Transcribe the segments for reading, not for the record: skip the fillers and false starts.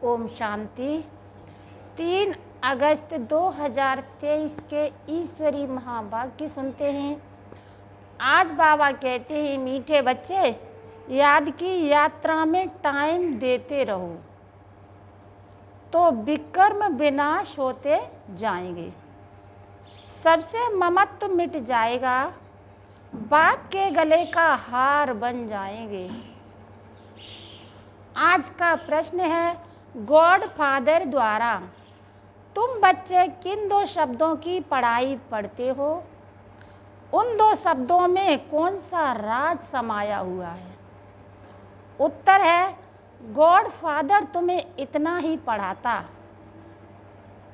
ओम शांति। 3 अगस्त 2023 के ईश्वरी महावाक्य सुनते हैं। आज बाबा कहते हैं, मीठे बच्चे, याद की यात्रा में टाइम देते रहो तो विकर्म विनाश होते जाएंगे। सबसे ममत्व मिट जाएगा, बाप के गले का हार बन जाएंगे। आज का प्रश्न है, गॉड फादर द्वारा तुम बच्चे किन 2 शब्दों की पढ़ाई पढ़ते हो? उन 2 शब्दों में कौन सा राज समाया हुआ है? उत्तर है, गॉड फादर तुम्हें इतना ही पढ़ाता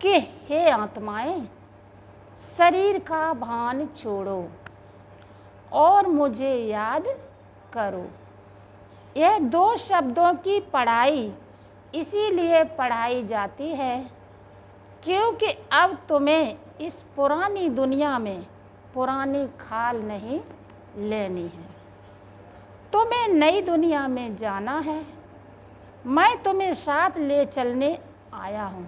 कि हे आत्माएं, शरीर का भान छोड़ो और मुझे याद करो। यह 2 शब्दों की पढ़ाई इसीलिए पढ़ाई जाती है क्योंकि अब तुम्हें इस पुरानी दुनिया में पुरानी खाल नहीं लेनी है। तुम्हें नई दुनिया में जाना है। मैं तुम्हें साथ ले चलने आया हूँ,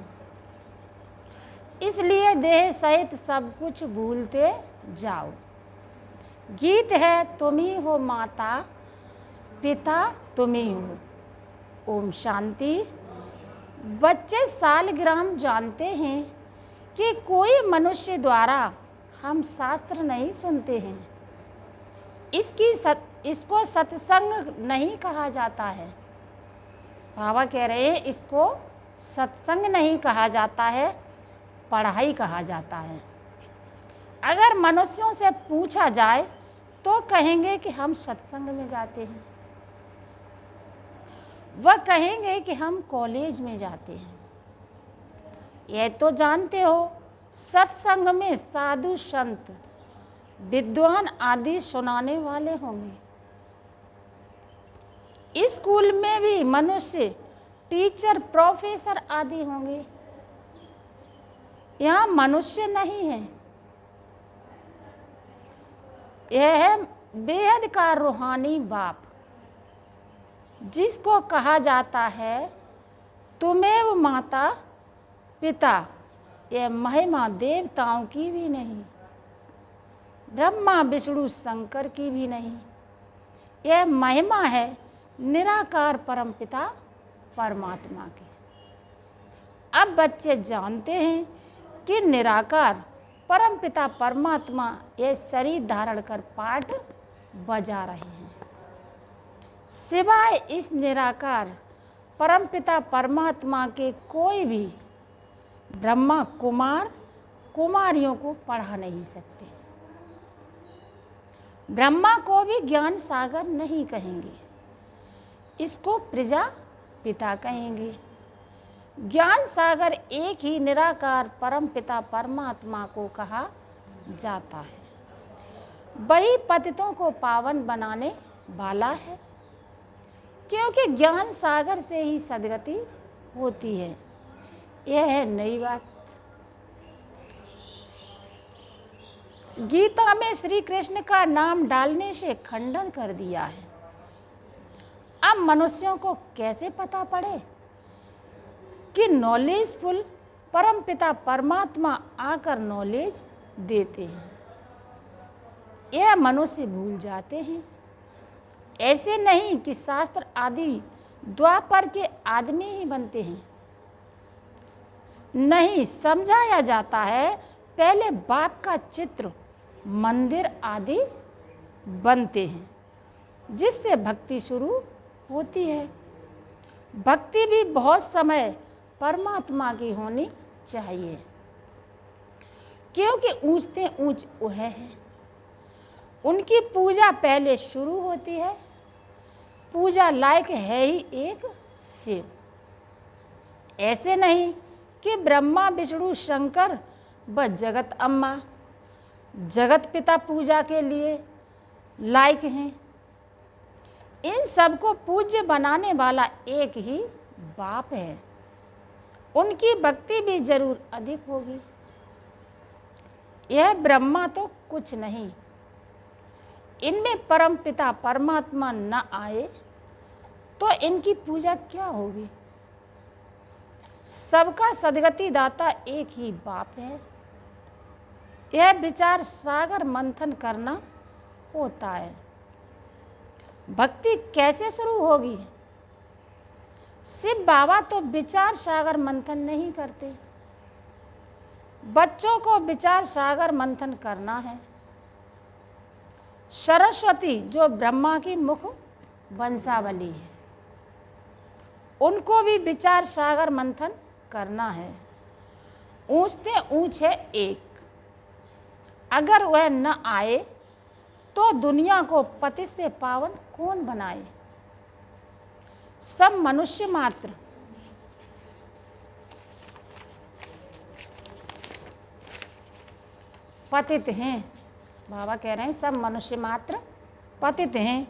इसलिए देह सहित सब कुछ भूलते जाओ। गीत है, तुम ही हो माता पिता, तुम ही हो। ओम शांति। बच्चे सालग्राम जानते हैं कि कोई मनुष्य द्वारा हम शास्त्र नहीं सुनते हैं। इसको सत्संग नहीं कहा जाता है। बाबा कह रहे हैं, इसको सत्संग नहीं कहा जाता है, पढ़ाई कहा जाता है। अगर मनुष्यों से पूछा जाए तो कहेंगे कि हम सत्संग में जाते हैं, वह कहेंगे कि हम कॉलेज में जाते हैं। यह तो जानते हो, सत्संग में साधु संत विद्वान आदि सुनाने वाले होंगे। स्कूल में भी मनुष्य टीचर प्रोफेसर आदि होंगे। यहाँ मनुष्य नहीं है। यह है बेहद का रूहानी बाप, जिसको कहा जाता है तुमेव माता पिता। यह महिमा देवताओं की भी नहीं, ब्रह्मा विष्णु शंकर की भी नहीं। यह महिमा है निराकार परमपिता परमात्मा की। अब बच्चे जानते हैं कि निराकार परमपिता परमात्मा यह शरीर धारण कर पाठ बजा रहे हैं। सिवाय इस निराकार परमपिता परमात्मा के कोई भी ब्रह्मा कुमार कुमारियों को पढ़ा नहीं सकते। ब्रह्मा को भी ज्ञान सागर नहीं कहेंगे, इसको प्रजा पिता कहेंगे। ज्ञान सागर एक ही निराकार परमपिता परमात्मा को कहा जाता है। वही पतितों को पावन बनाने वाला है, क्योंकि ज्ञान सागर से ही सद्गति होती है। यह है नई बात। गीता में श्री कृष्ण का नाम डालने से खंडन कर दिया है। अब मनुष्यों को कैसे पता पड़े कि नॉलेजफुल परमपिता परमात्मा आकर नॉलेज देते हैं? यह मनुष्य भूल जाते हैं। ऐसे नहीं कि शास्त्र आदि द्वापर के आदमी ही बनते हैं। नहीं, समझाया जाता है पहले बाप का चित्र मंदिर आदि बनते हैं, जिससे भक्ति शुरू होती है। भक्ति भी बहुत समय परमात्मा की होनी चाहिए, क्योंकि ऊंचते ऊंच वह है। उनकी पूजा पहले शुरू होती है। पूजा लायक है ही एक शिव। ऐसे नहीं कि ब्रह्मा विष्णु शंकर व जगत अम्मा जगत पिता पूजा के लिए लायक हैं। इन सबको पूज्य बनाने वाला एक ही बाप है। उनकी भक्ति भी जरूर अधिक होगी। यह ब्रह्मा तो कुछ नहीं, इनमें परम पिता परमात्मा न आए तो इनकी पूजा क्या होगी? सबका सदगति दाता एक ही बाप है। यह विचार सागर मंथन करना होता है। भक्ति कैसे शुरू होगी? शिव बाबा तो विचार सागर मंथन नहीं करते। बच्चों को विचार सागर मंथन करना है। सरस्वती जो ब्रह्मा की मुख वंशावली है, उनको भी विचार सागर मंथन करना है। ऊंचते ऊंच है एक, अगर वह न आए तो दुनिया को पतित से पावन कौन बनाए। सब मनुष्य मात्र पतित हैं। बाबा कह रहे हैं सब मनुष्य मात्र पतित हैं।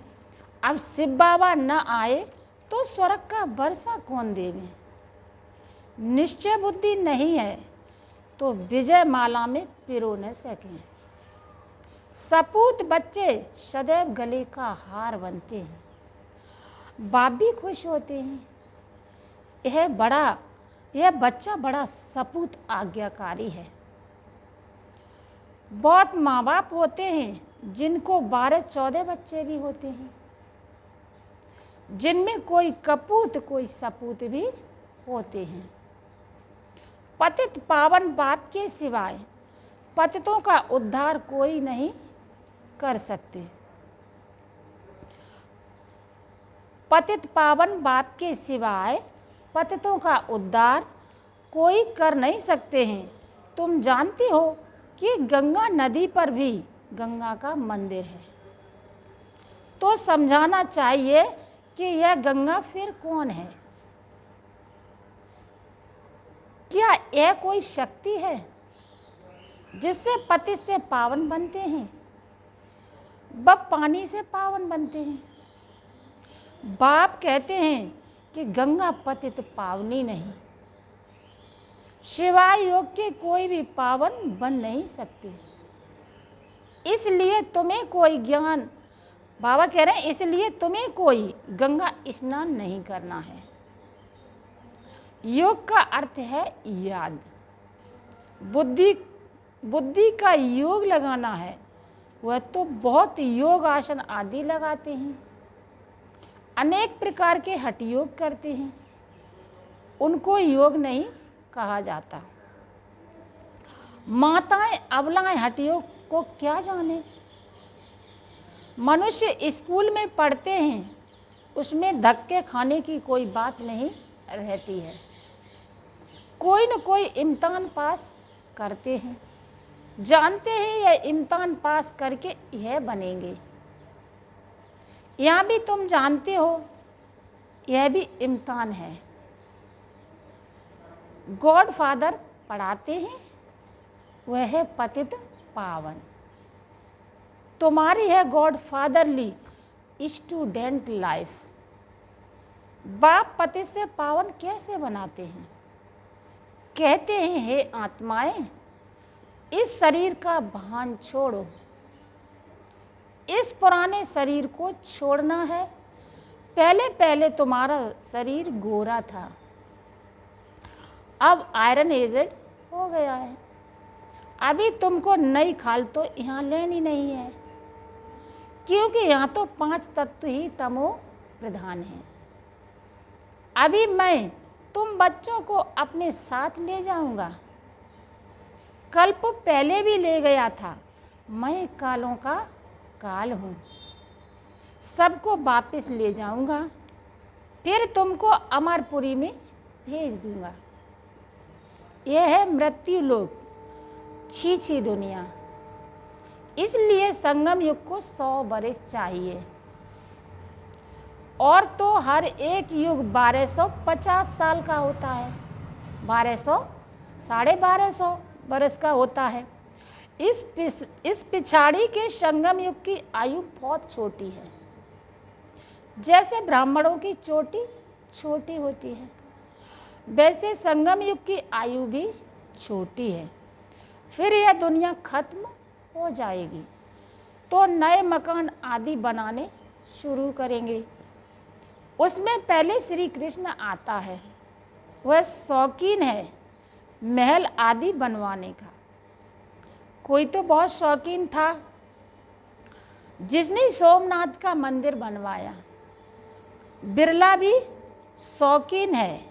अब शिव बाबा न आए तो स्वर्ग का वर्षा कौन देवे। निश्चय बुद्धि नहीं है तो विजय माला में पिरो न सकें। सपूत बच्चे सदैव गले का हार बनते हैं। बाप भी खुश होते हैं। यह बच्चा बड़ा सपूत आज्ञाकारी है। बहुत माँ बाप होते हैं जिनको 12-14 बच्चे भी होते हैं, जिनमें कोई कपूत कोई सपूत भी होते हैं। पतित पावन बाप के सिवाय पतितों का उद्धार कोई नहीं कर सकते। पतित पावन बाप के सिवाय पतितों का उद्धार कोई कर नहीं सकते हैं। तुम जानते हो कि गंगा नदी पर भी गंगा का मंदिर है, तो समझाना चाहिए कि यह गंगा फिर कौन है। क्या यह कोई शक्ति है जिससे पतित से पावन बनते हैं? बब पानी से पावन बनते हैं। बाप कहते हैं कि गंगा पतित पावनी नहीं, शिवाय योग के कोई भी पावन बन नहीं सकते। इसलिए तुम्हें कोई ज्ञान, बाबा कह रहे हैं इसलिए तुम्हें कोई गंगा स्नान नहीं करना है। योग का अर्थ है याद। बुद्धि का योग लगाना है। वह तो बहुत योग आसन आदि लगाते हैं, अनेक प्रकार के हठ योग करते हैं, उनको योग नहीं कहा जाता। माताएं अबलाएं हठ योग को क्या जाने। मनुष्य स्कूल में पढ़ते हैं, उसमें धक्के खाने की कोई बात नहीं रहती है। कोई न कोई इम्तिहान पास करते हैं, जानते हैं यह इम्तिहान पास करके यह बनेंगे। यहाँ भी तुम जानते हो यह भी इम्तिहान है। गॉड फादर पढ़ाते हैं, वह है पतित पावन। तुम्हारी है गॉड फादरली स्टूडेंट लाइफ। बाप पतित से पावन कैसे बनाते हैं? कहते हैं हे आत्माएं, इस शरीर का भान छोड़ो। इस पुराने शरीर को छोड़ना है। पहले पहले तुम्हारा शरीर गोरा था, अब आयरन एजेड हो गया है। अभी तुमको नई खाल तो यहाँ लेनी नहीं है, क्योंकि यहाँ तो 5 तत्व ही तमो प्रधान है। अभी मैं तुम बच्चों को अपने साथ ले जाऊंगा। कल्प पहले भी ले गया था। मैं कालों का काल हूँ, सबको वापस ले जाऊंगा, फिर तुमको अमरपुरी में भेज दूंगा। यह है मृत्यु लोक, छी दुनिया। इसलिए संगम युग को 100 बरस चाहिए, और तो हर एक युग 1250 साल का होता है। 1200 1250 बरस का होता है। इस पिछाड़ी के संगम युग की आयु बहुत छोटी है। जैसे ब्राह्मणों की चोटी छोटी होती है, वैसे संगम युग की आयु भी छोटी है। फिर यह दुनिया खत्म हो जाएगी तो नए मकान आदि बनाने शुरू करेंगे। उसमें पहले श्री कृष्ण आता है, वह शौकीन है महल आदि बनवाने का। कोई तो बहुत शौकीन था जिसने सोमनाथ का मंदिर बनवाया। बिरला भी शौकीन है,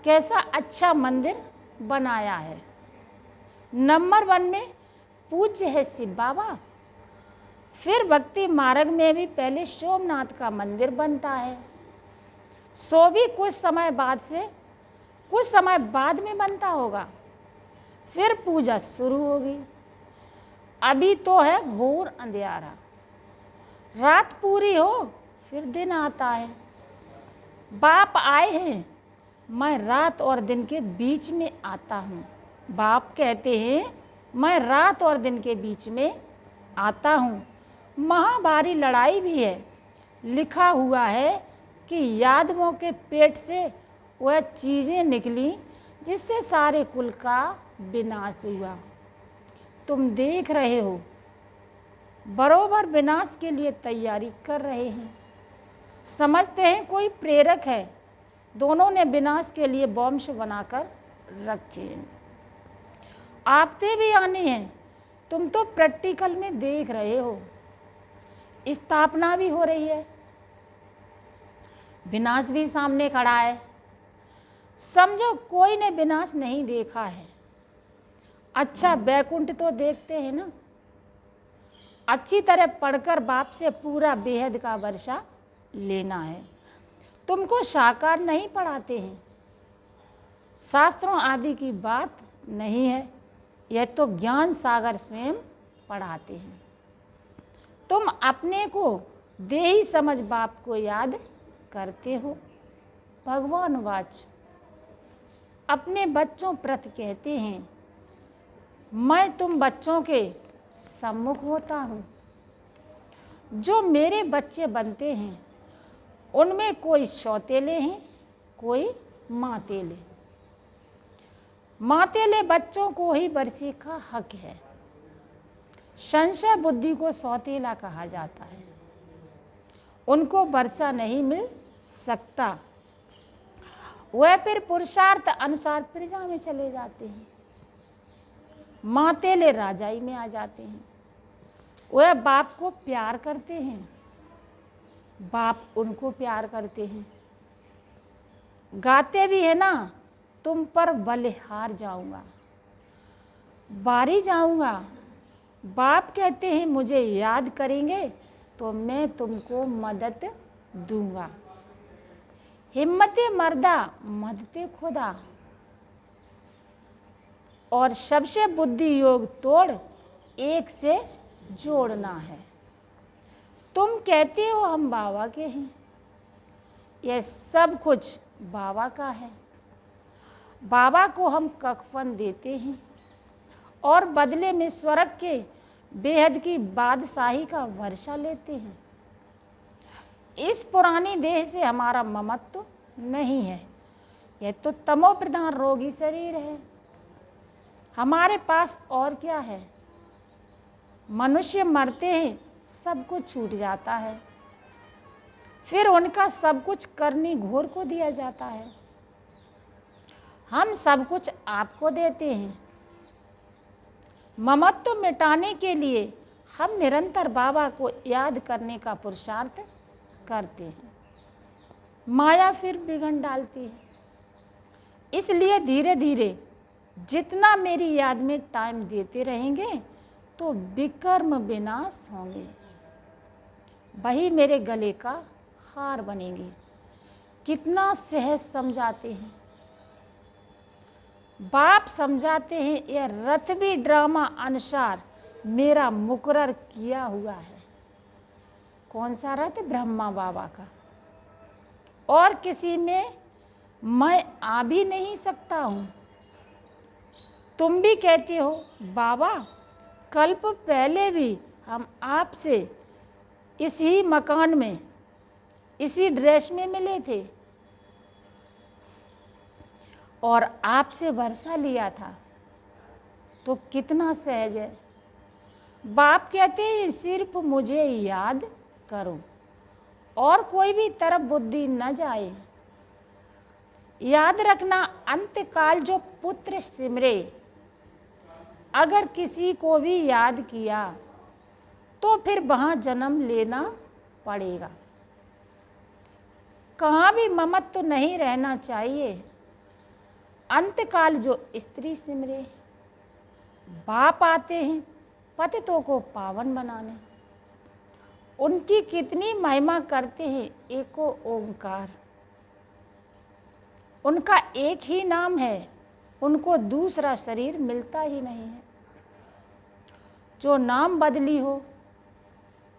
कैसा अच्छा मंदिर बनाया है। नंबर 1 में पूज्य है शिव बाबा। फिर भक्ति मार्ग में भी पहले सोमनाथ का मंदिर बनता है, सो भी कुछ समय बाद में बनता होगा। फिर पूजा शुरू होगी। अभी तो है घोर अंधियारा, रात पूरी हो फिर दिन आता है। बाप आए हैं, मैं रात और दिन के बीच में आता हूँ। बाप कहते हैं मैं रात और दिन के बीच में आता हूँ। महाभारी लड़ाई भी है। लिखा हुआ है कि यादवों के पेट से वह चीज़ें निकली जिससे सारे कुल का विनाश हुआ। तुम देख रहे हो, बरोबर विनाश के लिए तैयारी कर रहे हैं। समझते हैं कोई प्रेरक है। दोनों ने विनाश के लिए बॉम्ब बनाकर रखे हैं। आपते भी आने हैं। तुम तो प्रैक्टिकल में देख रहे हो। स्थापना भी हो रही है, विनाश भी सामने खड़ा है। समझो कोई ने विनाश नहीं देखा है। अच्छा, वैकुंठ तो देखते हैं ना। अच्छी तरह पढ़कर बाप से पूरा बेहद का वर्षा लेना है। तुमको साकार नहीं पढ़ाते हैं, शास्त्रों आदि की बात नहीं है। यह तो ज्ञान सागर स्वयं पढ़ाते हैं। तुम अपने को देही समझ बाप को याद करते हो। भगवान वाच अपने बच्चों प्रति कहते हैं, मैं तुम बच्चों के सम्मुख होता हूँ। जो मेरे बच्चे बनते हैं उनमें कोई सौतेले हैं, कोई मातेले। मातेले बच्चों को ही वर्षी का हक है। संशय बुद्धि को सौतेला कहा जाता है। उनको वर्षा नहीं मिल सकता। वह फिर पुरुषार्थ अनुसार प्रजा में चले जाते हैं। मातेले राजाई में आ जाते हैं। वह बाप को प्यार करते हैं, बाप उनको प्यार करते हैं। गाते भी है ना, तुम पर बलिहार जाऊंगा, बारी जाऊंगा। बाप कहते हैं मुझे याद करेंगे तो मैं तुमको मदद दूंगा। हिम्मते मर्दा मदते खुदा। और सबसे बुद्धि योग तोड़ एक से जोड़ना है। तुम कहते हो हम बाबा के हैं, यह सब कुछ बाबा का है। बाबा को हम कफन देते हैं और बदले में स्वर्ग के बेहद की बादशाही का वर्षा लेते हैं। इस पुरानी देह से हमारा ममत्व नहीं है। यह तो तमो प्रधान रोगी शरीर है। हमारे पास और क्या है? मनुष्य मरते हैं, सब कुछ छूट जाता है, फिर उनका सब कुछ करनी घोर को दिया जाता है। हम सब कुछ आपको देते हैं। ममत्व मिटाने के लिए हम निरंतर बाबा को याद करने का पुरुषार्थ करते हैं। माया फिर बिगड़ डालती है। इसलिए धीरे धीरे जितना मेरी याद में टाइम देते रहेंगे तो विकर्म विनाश होंगे, वही मेरे गले का हार बनेंगे। कितना सहज समझाते हैं बाप। समझाते हैं यह रथ भी ड्रामा अनुसार मेरा मुकर्रर किया हुआ है। कौन सा रथ? ब्रह्मा बाबा का। और किसी में मैं आ भी नहीं सकता हूँ। तुम भी कहते हो बाबा, कल्प पहले भी हम आपसे इसी मकान में इसी ड्रेस में मिले थे और आपसे वर्षा लिया था। तो कितना सहज है। बाप कहते हैं सिर्फ मुझे याद करो और कोई भी तरफ बुद्धि न जाए। याद रखना, अंतकाल जो पुत्र सिमरे, अगर किसी को भी याद किया तो फिर वहाँ जन्म लेना पड़ेगा। कहाँ भी ममत्व तो नहीं रहना चाहिए। अंतकाल जो स्त्री सिमरे, बाप आते हैं पतितों को पावन बनाने, उनकी कितनी महिमा करते हैं एको ओंकार। उनका एक ही नाम है, उनको दूसरा शरीर मिलता ही नहीं है। जो नाम बदली हो,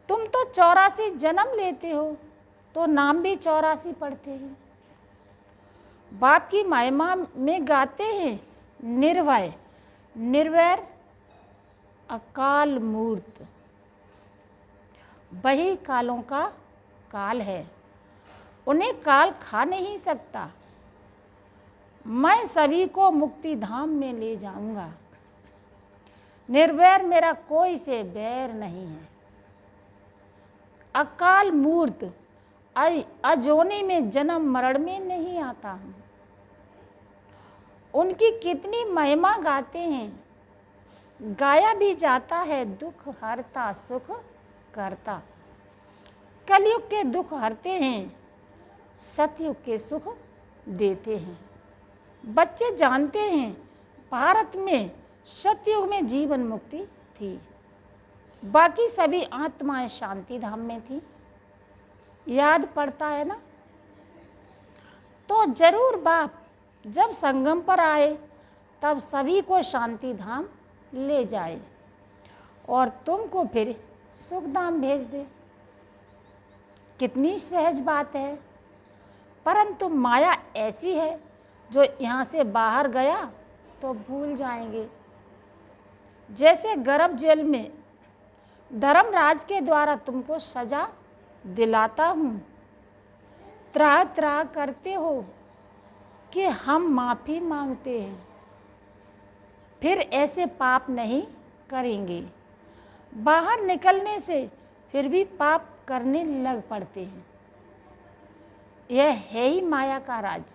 तुम तो 84 जन्म लेते हो तो नाम भी 84 पढ़ते हैं। बाप की महिमा में गाते हैं निर्भय निर्वैर अकाल मूर्त, वही कालों का काल है, उन्हें काल खा नहीं सकता। मैं सभी को मुक्ति धाम में ले जाऊंगा, निर्वैर मेरा कोई से बैर नहीं है। अकाल मूर्त अजोनी में जन्म मरण में नहीं आता हूँ। उनकी कितनी महिमा गाते हैं, गाया भी जाता है दुख हरता सुख करता। कलयुग के दुख हरते हैं, सतयुग के सुख देते हैं। बच्चे जानते हैं भारत में सतयुग में जीवन मुक्ति थी, बाकी सभी आत्माएं शांति धाम में थी। याद पड़ता है ना? तो जरूर बाप जब संगम पर आए तब सभी को शांति धाम ले जाए और तुमको फिर सुख धाम भेज दे। कितनी सहज बात है, परंतु माया ऐसी है जो यहाँ से बाहर गया तो भूल जाएंगे। जैसे गर्भ जेल में धर्मराज के द्वारा तुमको सजा दिलाता हूँ, त्राह त्राह करते हो कि हम माफ़ी मांगते हैं, फिर ऐसे पाप नहीं करेंगे। बाहर निकलने से फिर भी पाप करने लग पड़ते हैं। यह है ही माया का राज।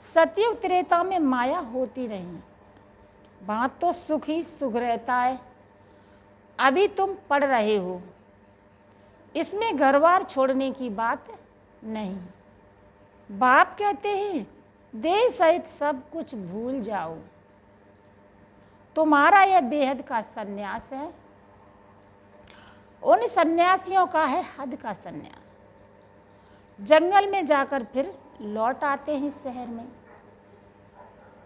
सतयुग त्रेता में माया होती नहीं, वहाँ तो सुख ही सुख रहता है। अभी तुम पढ़ रहे हो, इसमें घरबार छोड़ने की बात नहीं। बाप कहते हैं देह सहित सब कुछ भूल जाओ। तुम्हारा यह बेहद का सन्यास है, उन सन्यासियों का है हद का सन्यास। जंगल में जाकर फिर लौट आते हैं शहर में,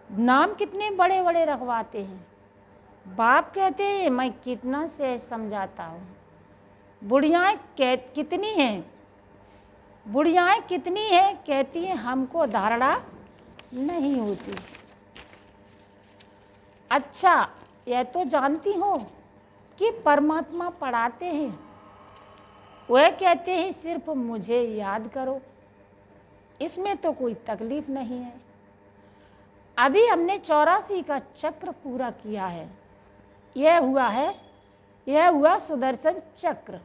नाम कितने बड़े बड़े रखवाते हैं। बाप कहते हैं मैं कितना सहज समझाता हूँ। बुढ़ियाएँ कितनी हैं, बुढ़ियाएँ कितनी हैं, कहती हैं हमको धारणा नहीं होती। अच्छा, यह तो जानती हो कि परमात्मा पढ़ाते हैं, वह कहते हैं सिर्फ मुझे याद करो, इसमें तो कोई तकलीफ नहीं है। अभी हमने 84 का चक्र पूरा किया है, यह हुआ सुदर्शन चक्र।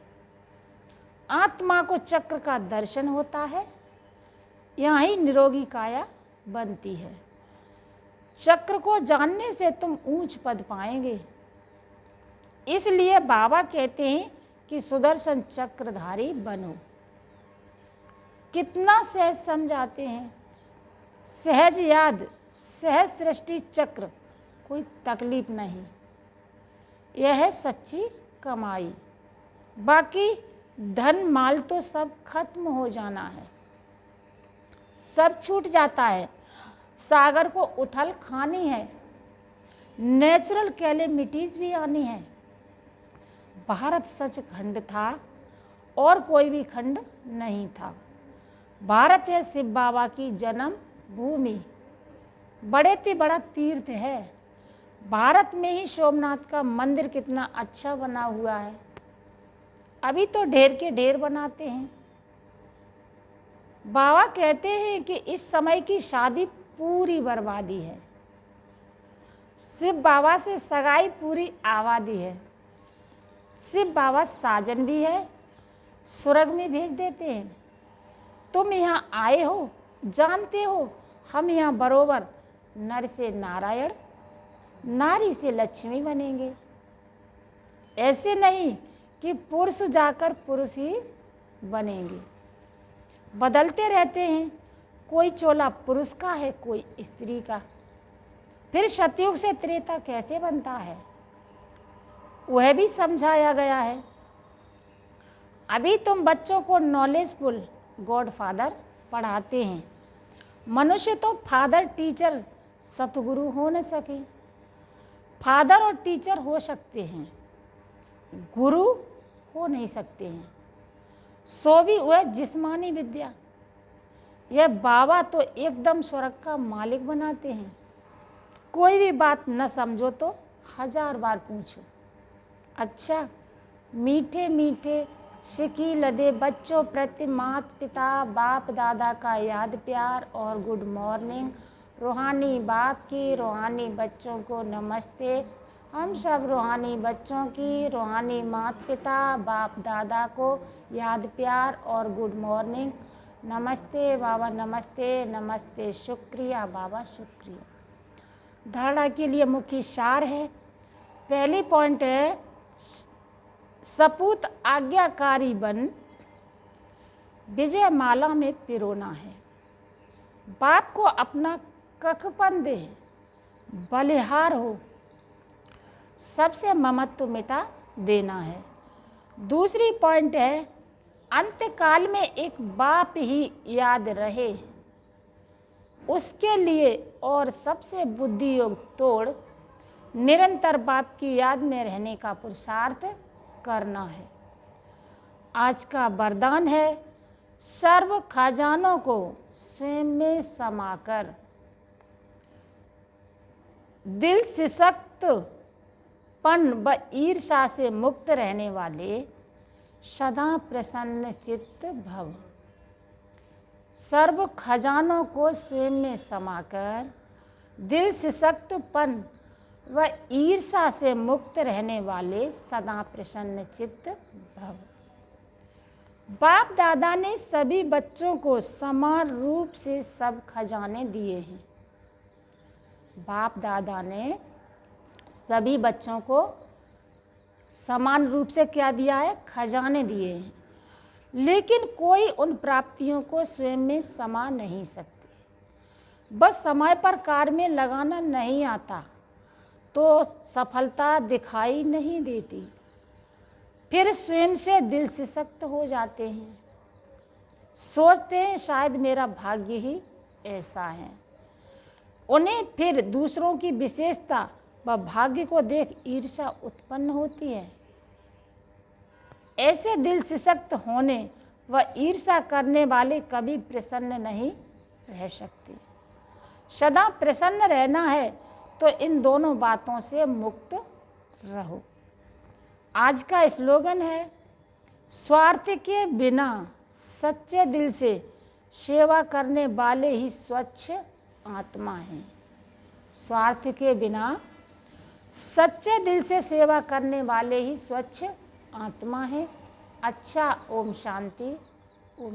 आत्मा को चक्र का दर्शन होता है, यहाँ ही निरोगी काया बनती है। चक्र को जानने से तुम ऊंच पद पाएंगे। इसलिए बाबा कहते हैं कि सुदर्शन चक्रधारी बनो। कितना सहज समझाते हैं, सहज याद, सहज सृष्टि चक्र, कोई तकलीफ नहीं। यह है सच्ची कमाई। बाकी धन माल तो सब खत्म हो जाना है, सब छूट जाता है। सागर को उथल खानी है, नेचुरल कैलेमिटीज भी आनी है। भारत सच खंड था और कोई भी खंड नहीं था। भारत है शिव बाबा की जन्म भूमि, बड़े से बड़ा तीर्थ है। भारत में ही सोमनाथ का मंदिर कितना अच्छा बना हुआ है, अभी तो ढेर के ढेर बनाते हैं। बाबा कहते हैं कि इस समय की शादी पूरी बर्बादी है। शिव बाबा से सगाई पूरी आबादी है। शिव बाबा साजन भी है, स्वर्ग में भेज देते हैं। तुम यहाँ आए हो, जानते हो हम यहाँ बरोबर नर से नारायण, नारी से लक्ष्मी बनेंगे। ऐसे नहीं कि पुरुष जाकर पुरुष ही बनेंगे। बदलते रहते हैं, कोई चोला पुरुष का है, कोई स्त्री का। फिर सतयुग से त्रेता कैसे बनता है, वह भी समझाया गया है। अभी तुम बच्चों को नॉलेजफुल गॉडफादर पढ़ाते हैं। मनुष्य तो फादर टीचर सतगुरु हो न सके। फादर और टीचर हो सकते हैं, गुरु हो नहीं सकते हैं। सो भी वह जिस्मानी विद्या। यह बाबा तो एकदम स्वर्ग का मालिक बनाते हैं। कोई भी बात न समझो तो 1000 बार पूछो। अच्छा, मीठे मीठे सिकी लदे बच्चों प्रति माता पिता बाप दादा का याद प्यार और गुड मॉर्निंग। रूहानी बाप की रूहानी बच्चों को नमस्ते। हम सब रूहानी बच्चों की रूहानी माता पिता बाप दादा को याद प्यार और गुड मॉर्निंग। नमस्ते बाबा, नमस्ते नमस्ते, शुक्रिया बाबा शुक्रिया। धारणा के लिए मुख्य सार है। पहली पॉइंट है, सपूत आज्ञाकारी बन विजय माला में पिरोना है। बाप को अपना कखपन दे, बलिहार हो, सबसे ममत्व मिटा देना है। दूसरी पॉइंट है, अंतकाल में एक बाप ही याद रहे, उसके लिए और सबसे बुद्धि योग तोड़ निरंतर बाप की याद में रहने का पुरुषार्थ करना है। आज का वरदान है, सर्व खजानों को स्वयं में समाकर दिल सिसक्तपन व ईर्षा से मुक्त रहने वाले सदा प्रसन्न चित्त भव। सर्व खजानों को स्वयं में समाकर दिल सिसक्तपन व ईर्षा से मुक्त रहने वाले सदा प्रसन्न चित्त भव। बाप दादा ने सभी बच्चों को समान रूप से सब खजाने दिए हैं। बाप दादा ने सभी बच्चों को समान रूप से क्या दिया है, खजाने दिए हैं। लेकिन कोई उन प्राप्तियों को स्वयं में समा नहीं सकते। बस समय पर कार्य में लगाना नहीं आता तो सफलता दिखाई नहीं देती। फिर स्वयं से दिल सिसक्त हो जाते हैं। सोचते हैं शायद मेरा भाग्य ही ऐसा है। उन्हें फिर दूसरों की विशेषता व भाग्य को देख ईर्ष्या उत्पन्न होती है। ऐसे दिल सिसक्त होने व ईर्ष्या करने वाले कभी प्रसन्न नहीं रह सकते। सदा प्रसन्न रहना है तो इन दोनों बातों से मुक्त रहो। आज का स्लोगन है, स्वार्थ के बिना सच्चे दिल से सेवा करने वाले ही स्वच्छ आत्मा हैं। स्वार्थ के बिना सच्चे दिल से सेवा करने वाले ही स्वच्छ आत्मा है। अच्छा, ओम शांति। ओम